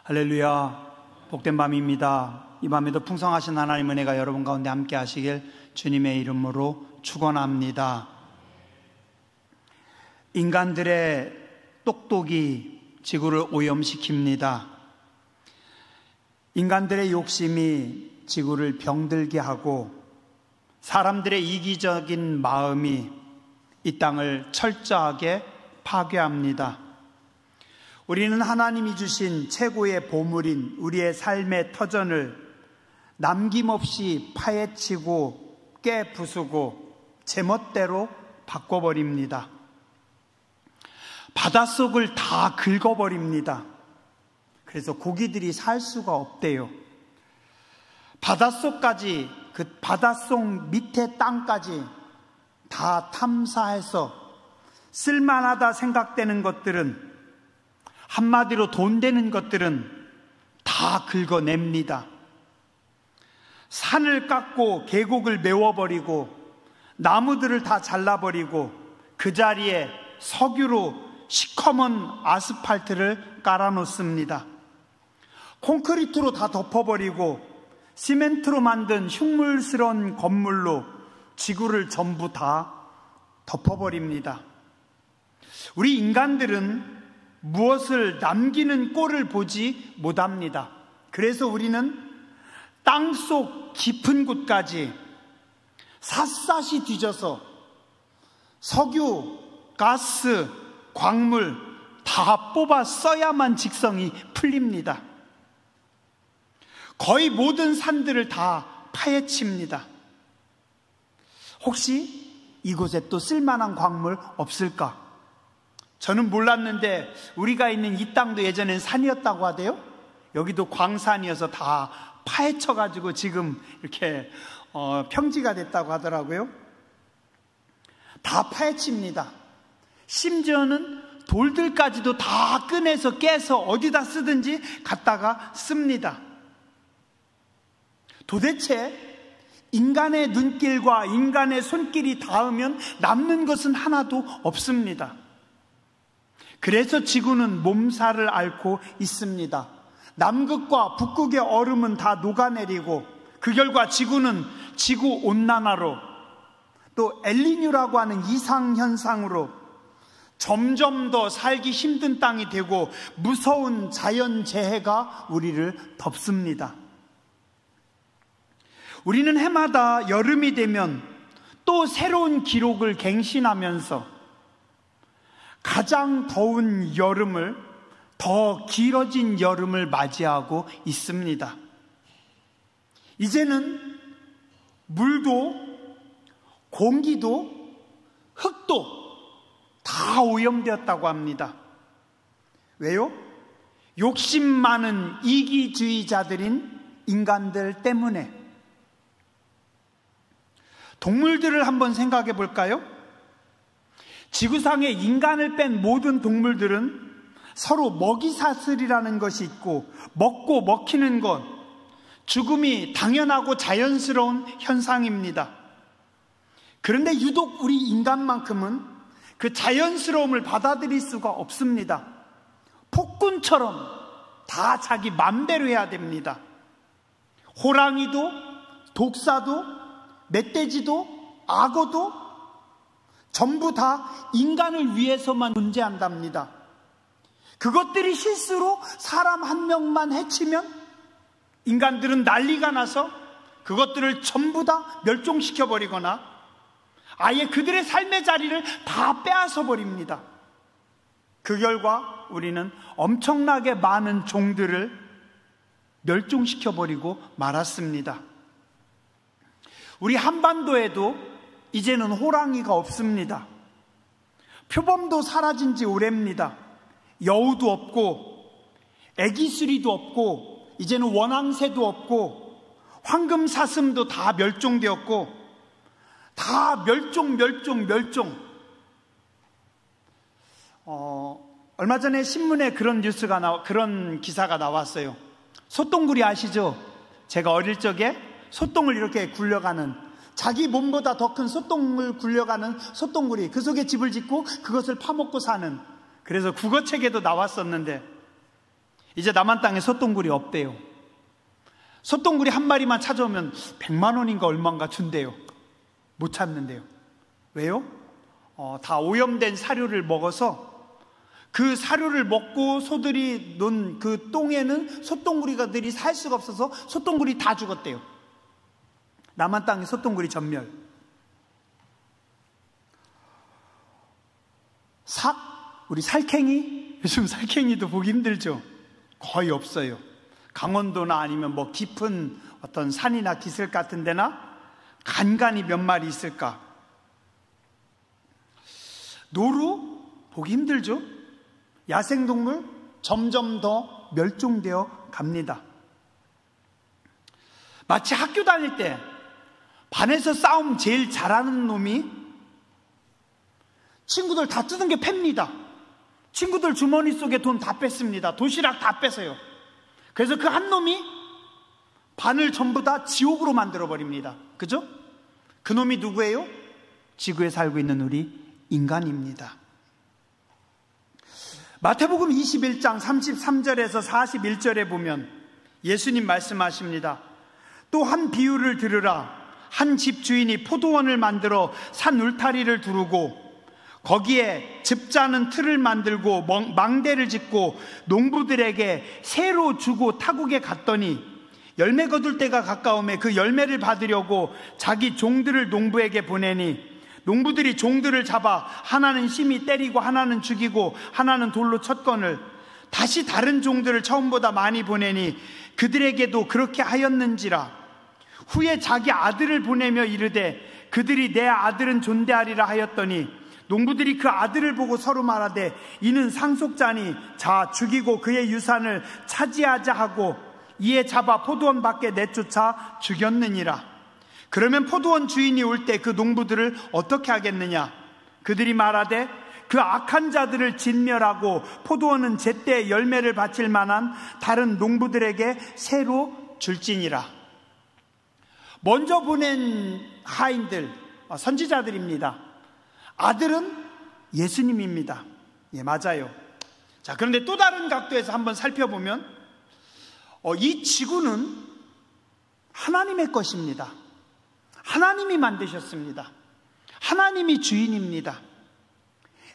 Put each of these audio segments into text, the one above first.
할렐루야, 복된 밤입니다. 이 밤에도 풍성하신 하나님 은혜가 여러분 가운데 함께 하시길 주님의 이름으로 축원합니다. 인간들의 똑똑이 지구를 오염시킵니다. 인간들의 욕심이 지구를 병들게 하고 사람들의 이기적인 마음이 이 땅을 철저하게 파괴합니다. 우리는 하나님이 주신 최고의 보물인 우리의 삶의 터전을 남김없이 파헤치고 깨부수고 제멋대로 바꿔버립니다. 바닷속을 다 긁어버립니다. 그래서 고기들이 살 수가 없대요. 바닷속까지, 그 바닷속 밑에 땅까지 다 탐사해서 쓸만하다 생각되는 것들은, 한마디로 돈 되는 것들은 다 긁어냅니다. 산을 깎고 계곡을 메워버리고 나무들을 다 잘라버리고 그 자리에 석유로 시커먼 아스팔트를 깔아놓습니다. 콘크리트로 다 덮어버리고 시멘트로 만든 흉물스러운 건물로 지구를 전부 다 덮어버립니다. 우리 인간들은 무엇을 남기는 꼴을 보지 못합니다. 그래서 우리는 땅속 깊은 곳까지 샅샅이 뒤져서 석유, 가스, 광물 다 뽑아 써야만 직성이 풀립니다. 거의 모든 산들을 다 파헤칩니다. 혹시 이곳에 또 쓸만한 광물 없을까? 저는 몰랐는데 우리가 있는 이 땅도 예전엔 산이었다고 하대요. 여기도 광산이어서 다 파헤쳐가지고 지금 이렇게 평지가 됐다고 하더라고요. 다 파헤칩니다. 심지어는 돌들까지도 다 꺼내서 깨서 어디다 쓰든지 갖다가 씁니다. 도대체 인간의 눈길과 인간의 손길이 닿으면 남는 것은 하나도 없습니다. 그래서 지구는 몸살을 앓고 있습니다. 남극과 북극의 얼음은 다 녹아내리고 그 결과 지구는 지구온난화로 또 엘니뇨라고 하는 이상현상으로 점점 더 살기 힘든 땅이 되고 무서운 자연재해가 우리를 덮습니다. 우리는 해마다 여름이 되면 또 새로운 기록을 갱신하면서 가장 더운 여름을, 더 길어진 여름을 맞이하고 있습니다. 이제는 물도 공기도 흙도 다 오염되었다고 합니다. 왜요? 욕심 많은 이기주의자들인 인간들 때문에. 동물들을 한번 생각해 볼까요? 지구상에 인간을 뺀 모든 동물들은 서로 먹이사슬이라는 것이 있고 먹고 먹히는 것, 죽음이 당연하고 자연스러운 현상입니다. 그런데 유독 우리 인간만큼은 그 자연스러움을 받아들일 수가 없습니다. 폭군처럼 다 자기 맘대로 해야 됩니다. 호랑이도 독사도 멧돼지도 악어도 전부 다 인간을 위해서만 존재한답니다. 그것들이 실수로 사람 한 명만 해치면 인간들은 난리가 나서 그것들을 전부 다 멸종시켜버리거나 아예 그들의 삶의 자리를 다 빼앗아 버립니다. 그 결과 우리는 엄청나게 많은 종들을 멸종시켜버리고 말았습니다. 우리 한반도에도 이제는 호랑이가 없습니다. 표범도 사라진 지 오래입니다. 여우도 없고 애기수리도 없고 이제는 원앙새도 없고 황금사슴도 다 멸종되었고 다 멸종. 얼마 전에 신문에 그런 그런 기사가 나왔어요. 소똥구리 아시죠? 제가 어릴 적에 소똥을 이렇게 굴려가는, 자기 몸보다 더 큰 소똥을 굴려가는 소똥구리, 그 속에 집을 짓고 그것을 파먹고 사는, 그래서 국어책에도 나왔었는데 이제 남한 땅에 솥동굴이 없대요. 솥동굴이 한 마리만 찾아오면 100만 원인가 얼마인가 준대요. 못 찾는데요. 왜요? 다 오염된 사료를 먹어서 그 사료를 먹고 소들이 논 그 똥에는 솥동굴이들이 살 수가 없어서 솥동굴이 다 죽었대요. 남한 땅에 솥동굴이 전멸. 우리 살쾡이, 요즘 살쾡이도 보기 힘들죠. 거의 없어요. 강원도나 아니면 뭐 깊은 어떤 산이나 기슭 같은 데나 간간히 몇 마리 있을까. 노루 보기 힘들죠. 야생동물 점점 더 멸종되어 갑니다. 마치 학교 다닐 때 반에서 싸움 제일 잘하는 놈이 친구들 다 뜯은 게 팹니다. 친구들 주머니 속에 돈 다 뺐습니다. 도시락 다 뺏어요. 그래서 그 한 놈이 반을 전부 다 지옥으로 만들어버립니다. 그죠? 그 놈이 누구예요? 지구에 살고 있는 우리 인간입니다. 마태복음 21장 33절에서 41절에 보면 예수님 말씀하십니다. 또 한 비유를 들으라. 한 집 주인이 포도원을 만들어 산 울타리를 두르고 거기에 즙자는 틀을 만들고 망대를 짓고 농부들에게 새로 주고 타국에 갔더니 열매 거둘 때가 가까우매 그 열매를 받으려고 자기 종들을 농부에게 보내니 농부들이 종들을 잡아 하나는 심히 때리고 하나는 죽이고 하나는 돌로 쳤거늘 다시 다른 종들을 처음보다 많이 보내니 그들에게도 그렇게 하였는지라. 후에 자기 아들을 보내며 이르되 그들이 내 아들은 존대하리라 하였더니 농부들이 그 아들을 보고 서로 말하되 이는 상속자니 자 죽이고 그의 유산을 차지하자 하고 이에 잡아 포도원 밖에 내쫓아 죽였느니라. 그러면 포도원 주인이 올 때 그 농부들을 어떻게 하겠느냐? 그들이 말하되 그 악한 자들을 진멸하고 포도원은 제때 열매를 바칠 만한 다른 농부들에게 새로 줄지니라. 먼저 보낸 하인들, 선지자들입니다. 아들은 예수님입니다. 예, 맞아요. 자, 그런데 또 다른 각도에서 한번 살펴보면 이 지구는 하나님의 것입니다. 하나님이 만드셨습니다. 하나님이 주인입니다.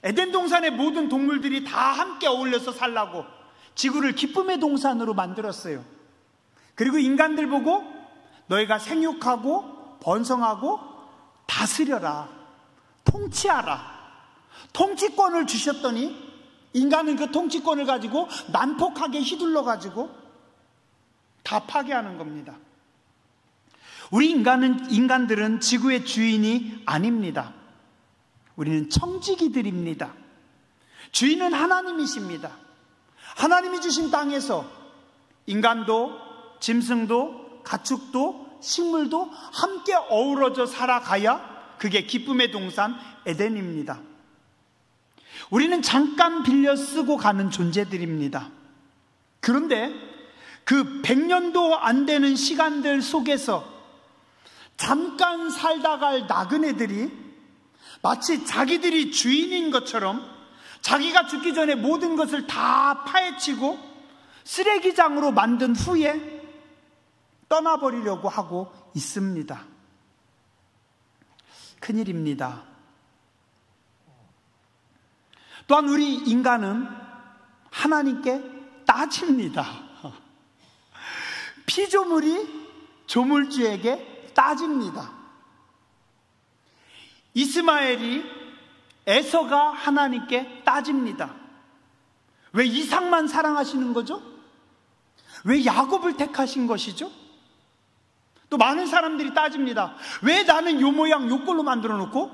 에덴 동산의 모든 동물들이 다 함께 어울려서 살라고 지구를 기쁨의 동산으로 만들었어요. 그리고 인간들 보고 너희가 생육하고 번성하고 다스려라, 통치하라. 통치권을 주셨더니 인간은 그 통치권을 가지고 난폭하게 휘둘러 가지고 다 파괴하는 겁니다. 우리 인간들은 지구의 주인이 아닙니다. 우리는 청지기들입니다. 주인은 하나님이십니다. 하나님이 주신 땅에서 인간도 짐승도 가축도 식물도 함께 어우러져 살아가야 그게 기쁨의 동산 에덴입니다. 우리는 잠깐 빌려 쓰고 가는 존재들입니다. 그런데 그 100년도 안 되는 시간들 속에서 잠깐 살다 갈 나그네들이 마치 자기들이 주인인 것처럼 자기가 죽기 전에 모든 것을 다 파헤치고 쓰레기장으로 만든 후에 떠나버리려고 하고 있습니다. 큰일입니다. 또한 우리 인간은 하나님께 따집니다. 피조물이 조물주에게 따집니다. 이스마엘이 에서가 하나님께 따집니다. 왜 이삭만 사랑하시는 거죠? 왜 야곱을 택하신 것이죠? 또 많은 사람들이 따집니다. 왜 나는 요 모양 요 꼴로 만들어 놓고,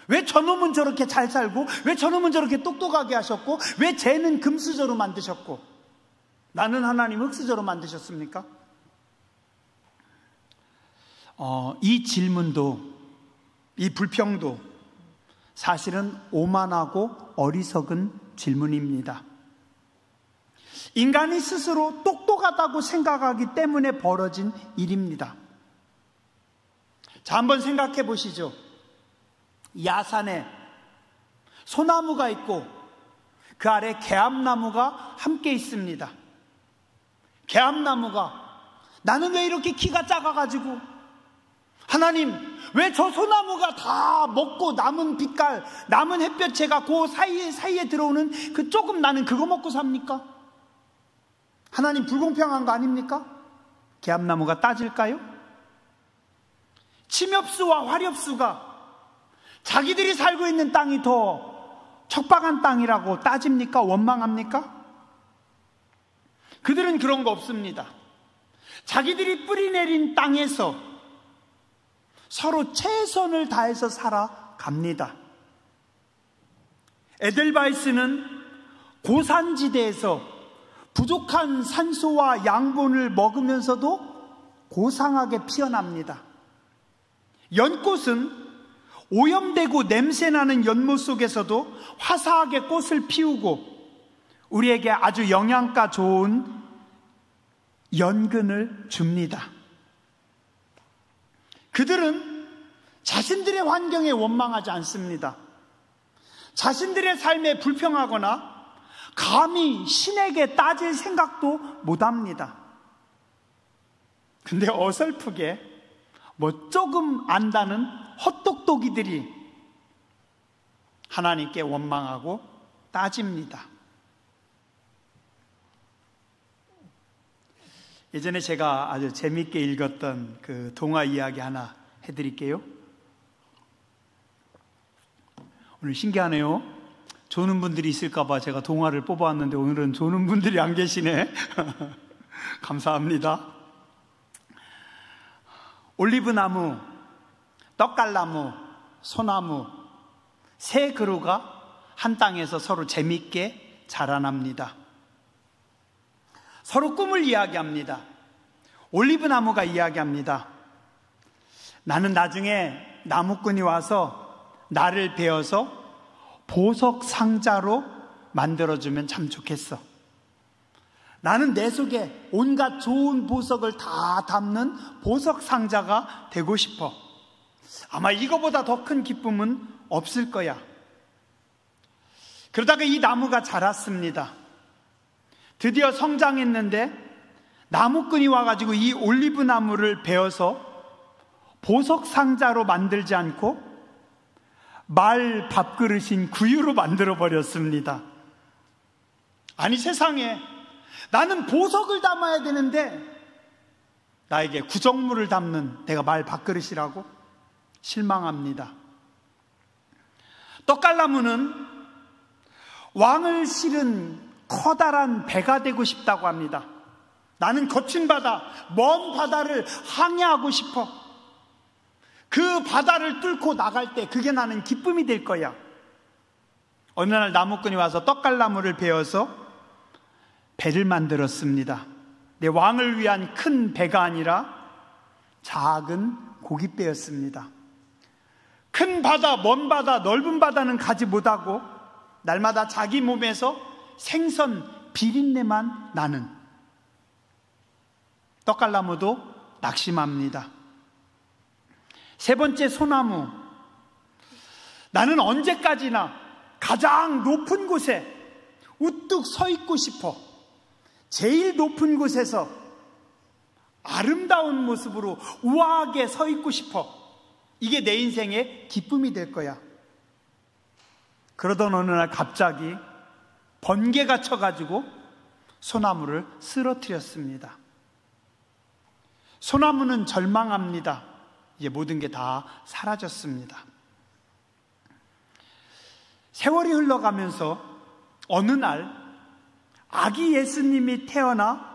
왜 저놈은 저렇게 잘 살고, 왜 저놈은 저렇게 똑똑하게 하셨고, 왜 쟤는 금수저로 만드셨고, 나는 하나님 흙수저로 만드셨습니까? 이 질문도, 이 불평도 사실은 오만하고 어리석은 질문입니다. 인간이 스스로 똑똑하다고 생각하기 때문에 벌어진 일입니다. 자, 한번 생각해 보시죠. 야산에 소나무가 있고 그 아래 개암나무가 함께 있습니다. 개암나무가 나는 왜 이렇게 키가 작아가지고 하나님 왜 저 소나무가 다 먹고 남은 빛깔 남은 햇볕에가 그 사이에 들어오는 그 조금 나는 그거 먹고 삽니까? 하나님 불공평한 거 아닙니까? 개암나무가 따질까요? 침엽수와 화렵수가 자기들이 살고 있는 땅이 더 척박한 땅이라고 따집니까? 원망합니까? 그들은 그런 거 없습니다. 자기들이 뿌리내린 땅에서 서로 최선을 다해서 살아갑니다. 에델바이스는 고산지대에서 부족한 산소와 양분을 먹으면서도 고상하게 피어납니다. 연꽃은 오염되고 냄새나는 연못 속에서도 화사하게 꽃을 피우고 우리에게 아주 영양가 좋은 연근을 줍니다. 그들은 자신들의 환경에 원망하지 않습니다. 자신들의 삶에 불평하거나 감히 신에게 따질 생각도 못합니다. 근데 어설프게 뭐 조금 안다는 헛똑똑이들이 하나님께 원망하고 따집니다. 예전에 제가 아주 재미있게 읽었던 그 동화 이야기 하나 해드릴게요. 오늘 신기하네요. 조는 분들이 있을까봐 제가 동화를 뽑아왔는데 오늘은 조는 분들이 안 계시네. 감사합니다. 올리브나무, 떡갈나무, 소나무, 세 그루가 한 땅에서 서로 재미있게 자라납니다. 서로 꿈을 이야기합니다. 올리브나무가 이야기합니다. 나는 나중에 나무꾼이 와서 나를 베어서 보석 상자로 만들어주면 참 좋겠어. 나는 내 속에 온갖 좋은 보석을 다 담는 보석 상자가 되고 싶어. 아마 이거보다 더 큰 기쁨은 없을 거야. 그러다가 이 나무가 자랐습니다. 드디어 성장했는데 나무꾼이 와가지고 이 올리브 나무를 베어서 보석 상자로 만들지 않고 말 밥그릇인 구유로 만들어 버렸습니다. 아니 세상에, 나는 보석을 담아야 되는데 나에게 구정물을 담는 내가 말 밥그릇이라고? 실망합니다. 떡갈나무는 왕을 실은 커다란 배가 되고 싶다고 합니다. 나는 거친 바다, 먼 바다를 항해하고 싶어. 그 바다를 뚫고 나갈 때 그게 나는 기쁨이 될 거야. 어느 날 나무꾼이 와서 떡갈나무를 베어서 배를 만들었습니다. 내 왕을 위한 큰 배가 아니라 작은 고깃배였습니다. 큰 바다, 먼 바다, 넓은 바다는 가지 못하고 날마다 자기 몸에서 생선 비린내만 나는 떡갈나무도 낙심합니다. 세 번째, 소나무. 나는 언제까지나 가장 높은 곳에 우뚝 서 있고 싶어. 제일 높은 곳에서 아름다운 모습으로 우아하게 서 있고 싶어. 이게 내 인생의 기쁨이 될 거야. 그러던 어느 날 갑자기 번개가 쳐가지고 소나무를 쓰러뜨렸습니다. 소나무는 절망합니다. 이제 모든 게 다 사라졌습니다. 세월이 흘러가면서 어느 날 아기 예수님이 태어나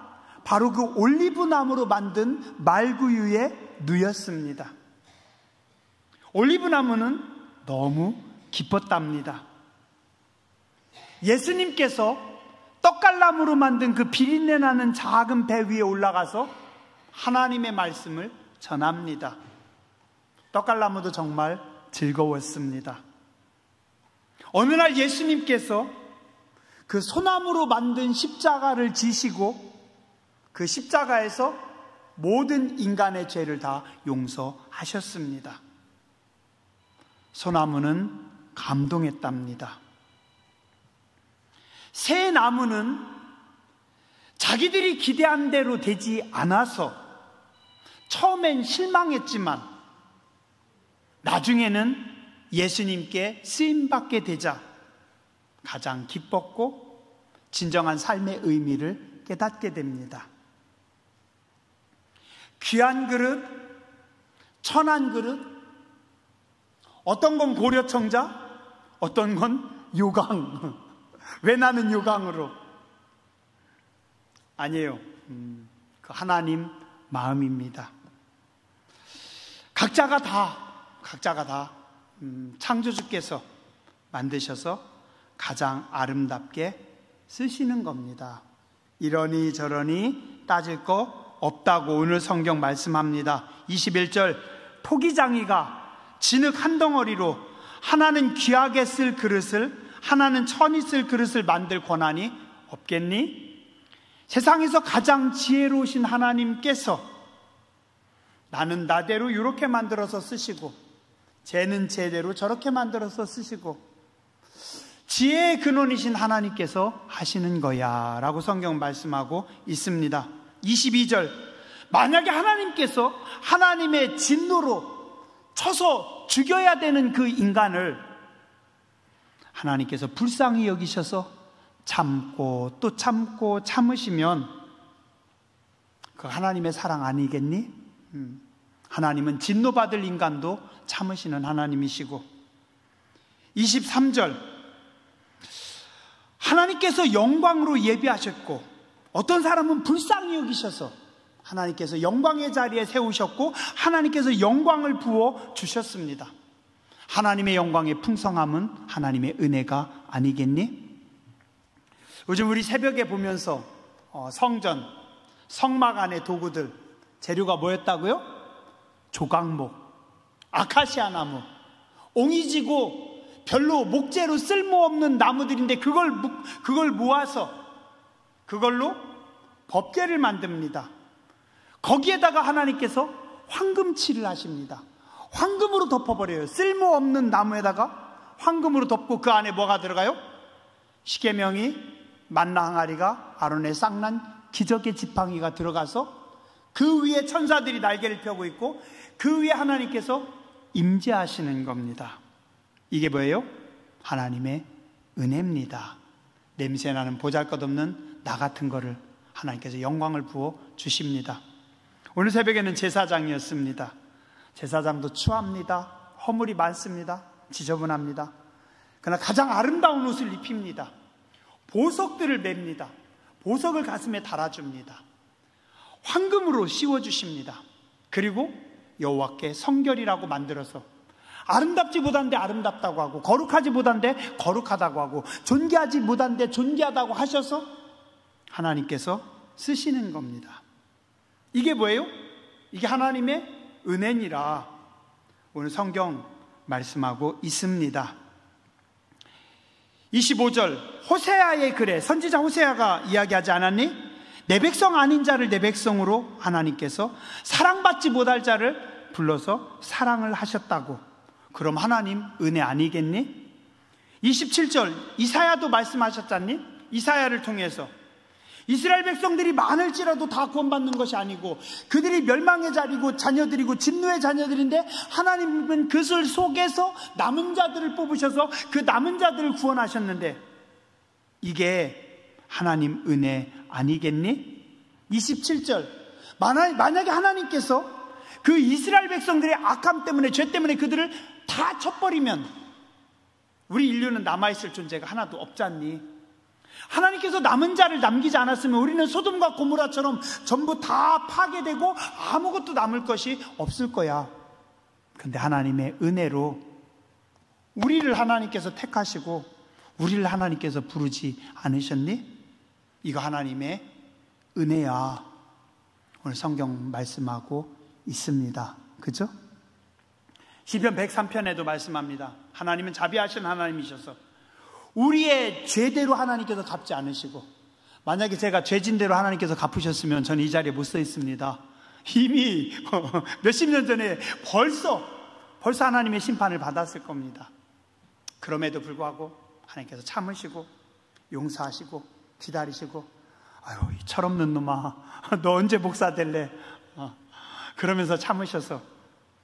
바로 그 올리브나무로 만든 말구유에 누였습니다. 올리브나무는 너무 기뻤답니다. 예수님께서 떡갈나무로 만든 그 비린내 나는 작은 배 위에 올라가서 하나님의 말씀을 전합니다. 떡갈나무도 정말 즐거웠습니다. 어느 날 예수님께서 그 소나무로 만든 십자가를 지시고 그 십자가에서 모든 인간의 죄를 다 용서하셨습니다. 소나무는 감동했답니다. 새 나무는 자기들이 기대한 대로 되지 않아서 처음엔 실망했지만 나중에는 예수님께 쓰임받게 되자 가장 기뻤고 진정한 삶의 의미를 깨닫게 됩니다. 귀한 그릇, 천한 그릇, 어떤 건 고려청자, 어떤 건 요강. 왜 나는 요강으로? 아니에요. 그 하나님 마음입니다. 각자가 다 창조주께서 만드셔서 가장 아름답게 쓰시는 겁니다. 이러니 저러니 따질 거 없다고 오늘 성경 말씀합니다. 21절, 토기장이가 진흙 한 덩어리로 하나는 귀하게 쓸 그릇을, 하나는 천히 쓸 그릇을 만들 권한이 없겠니? 세상에서 가장 지혜로우신 하나님께서 나는 나대로 이렇게 만들어서 쓰시고 쟤는 쟤대로 저렇게 만들어서 쓰시고 지혜의 근원이신 하나님께서 하시는 거야 라고 성경 말씀하고 있습니다. 22절, 만약에 하나님께서 하나님의 진노로 쳐서 죽여야 되는 그 인간을 하나님께서 불쌍히 여기셔서 참고 또 참고 참으시면 그 하나님의 사랑 아니겠니? 하나님은 진노받을 인간도 참으시는 하나님이시고 23절, 하나님께서 영광으로 예비하셨고 어떤 사람은 불쌍히 여기셔서 하나님께서 영광의 자리에 세우셨고 하나님께서 영광을 부어 주셨습니다. 하나님의 영광의 풍성함은 하나님의 은혜가 아니겠니? 요즘 우리 새벽에 보면서 성전, 성막 안의 도구들 재료가 뭐였다고요? 조각목, 아카시아 나무, 옹이지고 별로 목재로 쓸모없는 나무들인데 그걸 모아서 그걸로 법궤를 만듭니다. 거기에다가 하나님께서 황금칠을 하십니다. 황금으로 덮어버려요. 쓸모없는 나무에다가 황금으로 덮고 그 안에 뭐가 들어가요? 십계명이, 만나 항아리가, 아론의 쌍난 기적의 지팡이가 들어가서 그 위에 천사들이 날개를 펴고 있고 그 위에 하나님께서 임재하시는 겁니다. 이게 뭐예요? 하나님의 은혜입니다. 냄새나는 보잘것없는 나 같은 거를 하나님께서 영광을 부어 주십니다. 오늘 새벽에는 제사장이었습니다. 제사장도 추합니다. 허물이 많습니다. 지저분합니다. 그러나 가장 아름다운 옷을 입힙니다. 보석들을 맵니다. 보석을 가슴에 달아줍니다. 황금으로 씌워주십니다. 그리고 여호와께 성결이라고 만들어서 아름답지 못한데 아름답다고 하고 거룩하지 못한데 거룩하다고 하고 존귀하지 못한데 존귀하다고 하셔서 하나님께서 쓰시는 겁니다. 이게 뭐예요? 이게 하나님의 은혜니라 오늘 성경 말씀하고 있습니다. 25절, 호세아의 글에 선지자 호세아가 이야기하지 않았니? 내 백성 아닌 자를 내 백성으로 하나님께서 사랑받지 못할 자를 불러서 사랑을 하셨다고. 그럼 하나님 은혜 아니겠니? 27절, 이사야도 말씀하셨잖니? 이사야를 통해서 이스라엘 백성들이 많을지라도 다 구원받는 것이 아니고 그들이 멸망의 자리고 자녀들이고 진노의 자녀들인데 하나님은 그들 속에서 남은 자들을 뽑으셔서 그 남은 자들을 구원하셨는데 이게 하나님 은혜 아니겠니? 27절, 만약에 하나님께서 그 이스라엘 백성들의 악함 때문에 죄 때문에 그들을 다 쳐버리면 우리 인류는 남아있을 존재가 하나도 없잖니? 하나님께서 남은 자를 남기지 않았으면 우리는 소돔과 고모라처럼 전부 다 파괴되고 아무것도 남을 것이 없을 거야. 그런데 하나님의 은혜로 우리를 하나님께서 택하시고 우리를 하나님께서 부르지 않으셨니? 이거 하나님의 은혜야. 오늘 성경 말씀하고 있습니다. 그죠? 시편 103편에도 말씀합니다. 하나님은 자비하신 하나님이셔서 우리의 죄대로 하나님께서 갚지 않으시고 만약에 제가 죄진대로 하나님께서 갚으셨으면 저는 이 자리에 못 서 있습니다. 이미 몇십 년 전에 벌써 하나님의 심판을 받았을 겁니다. 그럼에도 불구하고 하나님께서 참으시고 용서하시고 기다리시고 아유, 이 철없는 놈아, 너 언제 목사 될래? 그러면서 참으셔서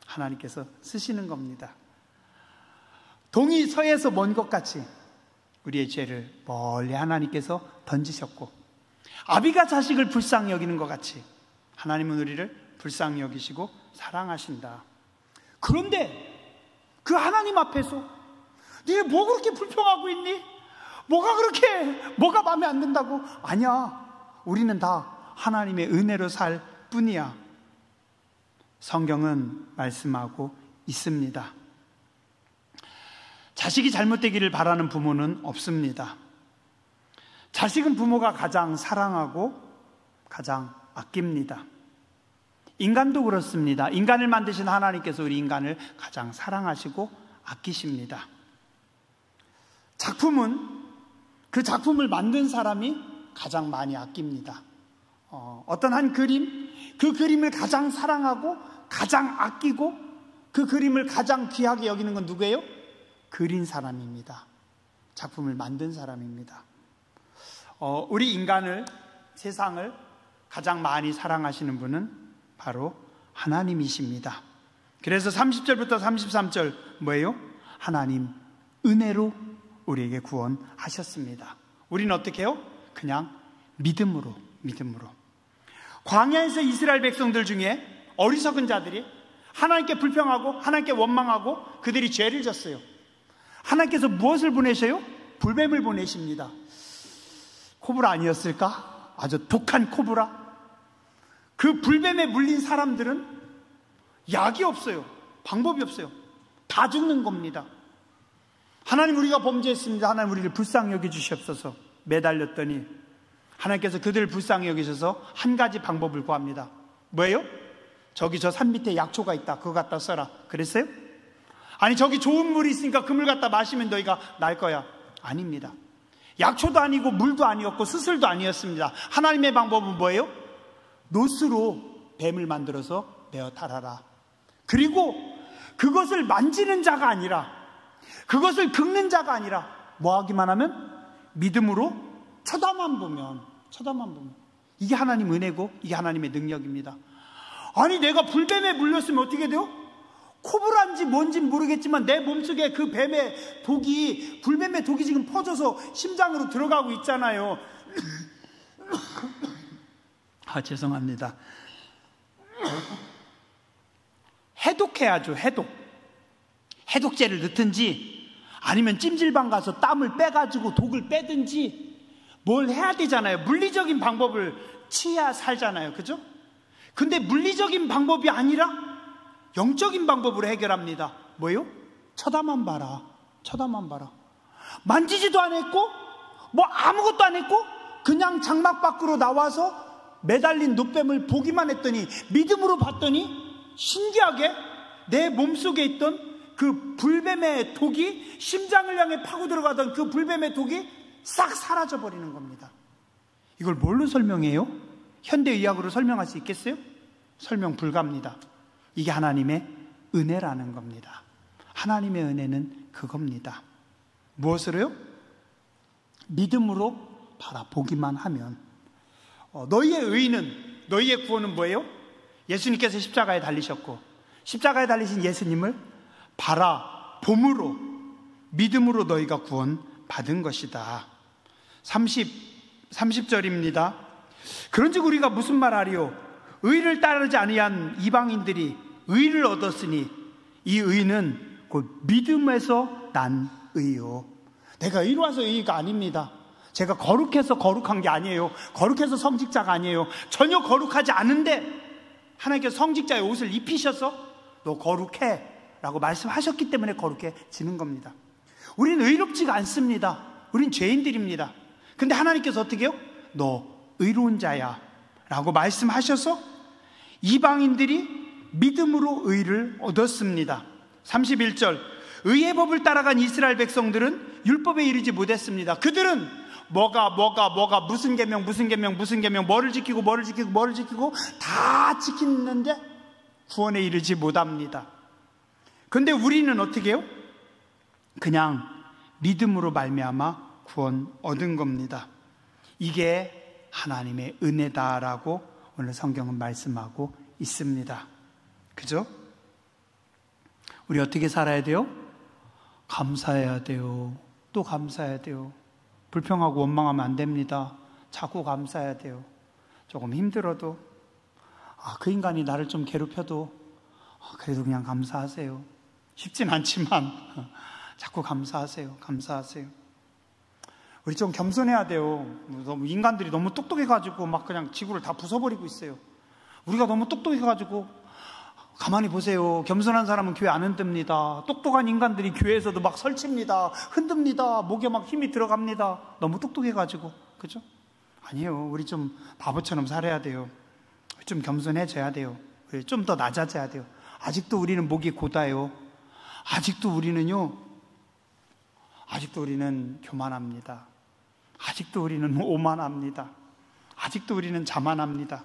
하나님께서 쓰시는 겁니다. 동이 서에서 먼 것 같이 우리의 죄를 멀리 하나님께서 던지셨고, 아비가 자식을 불쌍히 여기는 것 같이 하나님은 우리를 불쌍히 여기시고 사랑하신다. 그런데 그 하나님 앞에서 니네 뭐 그렇게 불평하고 있니? 뭐가 마음에 안 든다고? 아니야, 우리는 다 하나님의 은혜로 살 뿐이야. 성경은 말씀하고 있습니다. 자식이 잘못되기를 바라는 부모는 없습니다. 자식은 부모가 가장 사랑하고 가장 아낍니다. 인간도 그렇습니다. 인간을 만드신 하나님께서 우리 인간을 가장 사랑하시고 아끼십니다. 작품은 그 작품을 만든 사람이 가장 많이 아낍니다. 어떤 한 그림, 그 그림을 가장 사랑하고 가장 아끼고 그 그림을 가장 귀하게 여기는 건 누구예요? 그린 사람입니다. 작품을 만든 사람입니다. 우리 인간을, 세상을 가장 많이 사랑하시는 분은 바로 하나님이십니다. 그래서 30절부터 33절 뭐예요? 하나님 은혜로 우리에게 구원하셨습니다. 우리는 어떻게 해요? 그냥 믿음으로. 광야에서 이스라엘 백성들 중에 어리석은 자들이 하나님께 불평하고 하나님께 원망하고 그들이 죄를 졌어요. 하나님께서 무엇을 보내셔요? 불뱀을 보내십니다. 코브라 아니었을까? 아주 독한 코브라. 그 불뱀에 물린 사람들은 약이 없어요. 방법이 없어요. 다 죽는 겁니다. 하나님, 우리가 범죄했습니다. 하나님, 우리를 불쌍히 여겨주시옵소서. 매달렸더니 하나님께서 그들을 불쌍히 여기셔서 한 가지 방법을 구합니다. 뭐예요? 저기 저 산 밑에 약초가 있다, 그거 갖다 써라. 그랬어요? 아니, 저기 좋은 물이 있으니까 그 물 갖다 마시면 너희가 날 거야. 아닙니다. 약초도 아니고 물도 아니었고 스슬도 아니었습니다. 하나님의 방법은 뭐예요? 노스로 뱀을 만들어서 내어 달아라. 그리고 그것을 만지는 자가 아니라, 그것을 긁는 자가 아니라 뭐 하기만 하면? 믿음으로 쳐다만 보면. 이게 하나님 은혜고 이게 하나님의 능력입니다. 아니, 내가 불뱀에 물렸으면 어떻게 돼요? 코브라인지 뭔지 모르겠지만 내 몸속에 그 뱀의 독이, 불뱀의 독이 지금 퍼져서 심장으로 들어가고 있잖아요. 죄송합니다. 해독해야죠. 해독제를 넣든지 아니면 찜질방 가서 땀을 빼가지고 독을 빼든지 뭘 해야 되잖아요. 물리적인 방법을 취해야 살잖아요. 그죠? 근데 물리적인 방법이 아니라 영적인 방법으로 해결합니다. 뭐예요? 쳐다만 봐라. 만지지도 안 했고 뭐 아무것도 안 했고 그냥 장막 밖으로 나와서 매달린 노뱀을 보기만 했더니, 믿음으로 봤더니 신기하게 내 몸속에 있던 그 불뱀의 독이, 심장을 향해 파고 들어가던 그 불뱀의 독이 싹 사라져 버리는 겁니다. 이걸 뭘로 설명해요? 현대의학으로 설명할 수 있겠어요? 설명 불가합니다. 이게 하나님의 은혜라는 겁니다. 하나님의 은혜는 그겁니다. 무엇으로요? 믿음으로 바라보기만 하면. 너희의 의는, 너희의 구원은 뭐예요? 예수님께서 십자가에 달리셨고 십자가에 달리신 예수님을 바라봄으로, 믿음으로 너희가 구원받은 것이다. 30절입니다. 그런즉 우리가 무슨 말하리요? 의를 따르지 아니한 이방인들이 의를 얻었으니 이 의는 곧 믿음에서 난 의요. 내가 의로워서 의가 아닙니다. 제가 거룩해서 거룩한 게 아니에요. 거룩해서 성직자가 아니에요. 전혀 거룩하지 않은데 하나님께서 성직자의 옷을 입히셔서 너 거룩해 라고 말씀하셨기 때문에 거룩해지는 겁니다. 우린 의롭지가 않습니다. 우린 죄인들입니다. 근데 하나님께서 어떻게 해요? 너 의로운 자야 라고 말씀하셔서 이방인들이 믿음으로 의를 얻었습니다. 31절, 의의 법을 따라간 이스라엘 백성들은 율법에 이르지 못했습니다. 그들은 뭐가 무슨 계명 뭐를 지키고 다 지키는데 구원에 이르지 못합니다. 그런데 우리는 어떻게 해요? 그냥 믿음으로 말미암아 구원 얻은 겁니다. 이게 하나님의 은혜다라고 오늘 성경은 말씀하고 있습니다. 그죠? 우리 어떻게 살아야 돼요? 감사해야 돼요. 또 감사해야 돼요. 불평하고 원망하면 안 됩니다. 자꾸 감사해야 돼요. 조금 힘들어도, 그 인간이 나를 좀 괴롭혀도 그래도 그냥 감사하세요. 쉽진 않지만 자꾸 감사하세요. 감사하세요. 우리 좀 겸손해야 돼요. 인간들이 너무 똑똑해가지고 막 그냥 지구를 다 부숴버리고 있어요. 우리가 너무 똑똑해가지고, 가만히 보세요. 겸손한 사람은 교회 안 흔듭니다. 똑똑한 인간들이 교회에서도 막 설칩니다. 흔듭니다. 목에 막 힘이 들어갑니다. 너무 똑똑해가지고. 그죠? 아니에요. 우리 좀 바보처럼 살아야 돼요. 좀 겸손해져야 돼요. 좀 더 낮아져야 돼요. 아직도 우리는 목이 고다요. 아직도 우리는 교만합니다. 아직도 우리는 오만합니다. 아직도 우리는 자만합니다.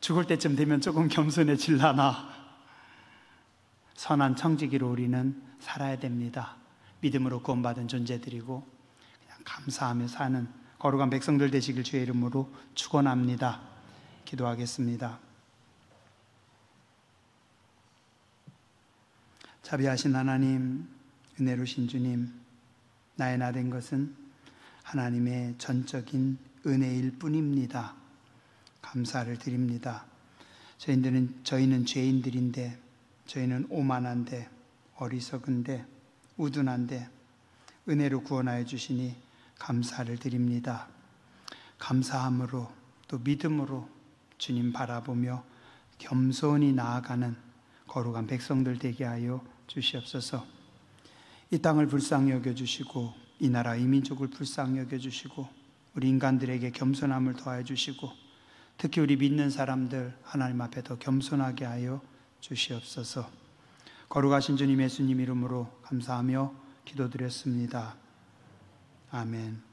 죽을 때쯤 되면 조금 겸손해질라나. 선한 청지기로 우리는 살아야 됩니다. 믿음으로 구원받은 존재들이고 그냥 감사하며 사는 거룩한 백성들 되시길 주의 이름으로 축원합니다. 기도하겠습니다. 자비하신 하나님, 은혜로우신 주님, 나의 나 된 것은 하나님의 전적인 은혜일 뿐입니다. 감사를 드립니다. 저희는 죄인들인데, 저희는 오만한데, 어리석은데, 우둔한데 은혜로 구원하여 주시니 감사를 드립니다. 감사함으로 또 믿음으로 주님 바라보며 겸손히 나아가는 거룩한 백성들 되게 하여 주시옵소서. 이 땅을 불쌍히 여겨주시고 이 나라 이 민족을 불쌍히 여겨주시고 우리 인간들에게 겸손함을 더하여 주시고 특히 우리 믿는 사람들 하나님 앞에 더 겸손하게 하여 주시옵소서. 거룩하신 주님 예수님 이름으로 감사하며 기도드렸습니다. 아멘.